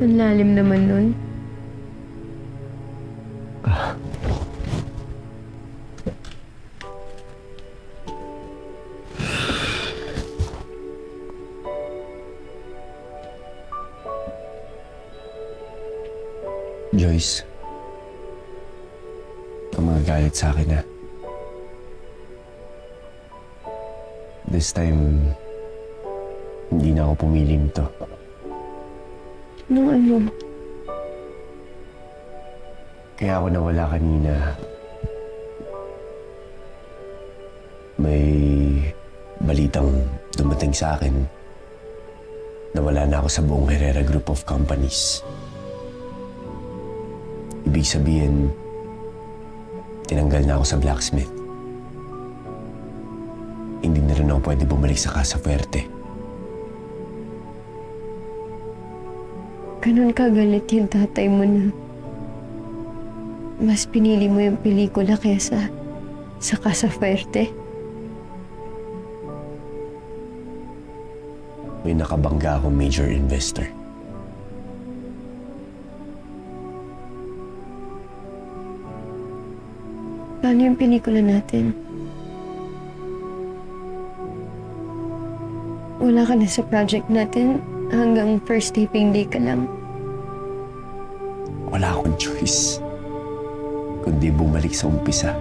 Ang lalim naman nun. Joyce, kung magagalit sa akin na. This time, hindi na ako pumili nito. Ano? Kaya ako nawala kanina. May balitang dumating sa akin. Nawala na ako sa buong Herrera Group of Companies. Ibig sabihin, tinanggal na ako sa blacksmith. Hindi na rin ako pwede bumalik sa Casa Fuerte. Ganun kagalit yung tatay mo na mas pinili mo yung pelikula kaysa sa Casa Fuerte? May nakabangga akong major investor. Paano yung pelikula natin? Wala ka na sa project natin hanggang first taping day ka lang. Wala akong choice, kundi bumalik sa umpisa.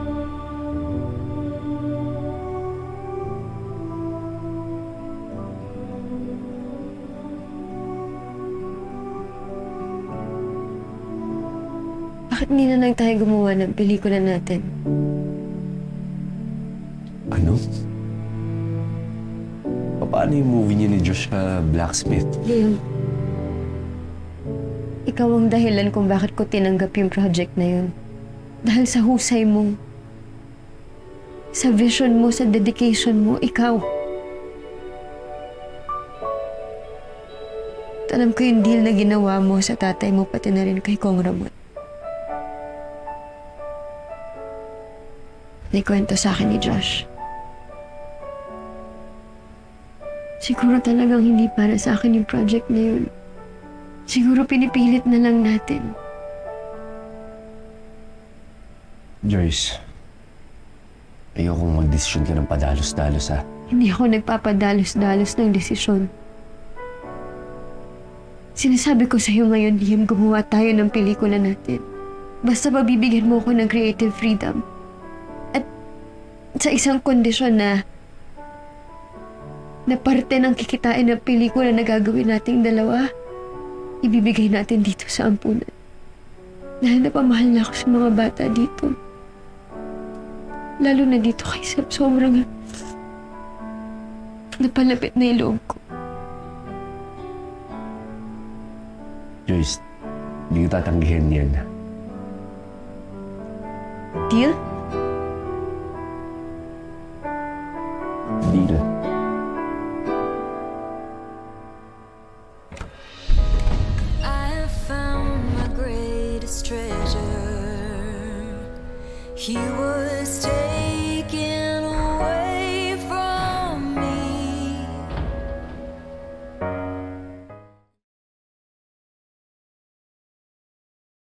Bakit hindi na lang tayo gumawa ng pelikula natin? Ano? Paano yung movie niya ni Josh na Blacksmith? Leon, ikaw ang dahilan kung bakit ko tinanggap yung project na yun. Dahil sa husay mo, sa vision mo, sa dedication mo, ikaw. At alam ko yung deal na ginawa mo sa tatay mo, pati na rin kay Kong Ramon. Naikwento sa akin ni Josh. Siguro talagang hindi para sa akin yung project na yun. Siguro pinipilit na lang natin. Joyce, ayokong magdesisyon ka ng padalos-dalos, ha? Hindi ako nagpapadalos-dalos ng desisyon. Sinasabi ko sa'yo ngayon, Liam, gumawa tayo ng pelikula natin. Basta mabibigyan mo ko ng creative freedom. At sa isang kondisyon na parte ng kikitain ng pelikula na gagawin nating dalawa, ibibigay natin dito sa ampunan. Dahil napamahal na ako sa mga bata dito. Lalo na dito kay Seb, sobrang napalapit na yung loob ko. Joyce, hindi ko tatanggihin yan. Deal? Deal.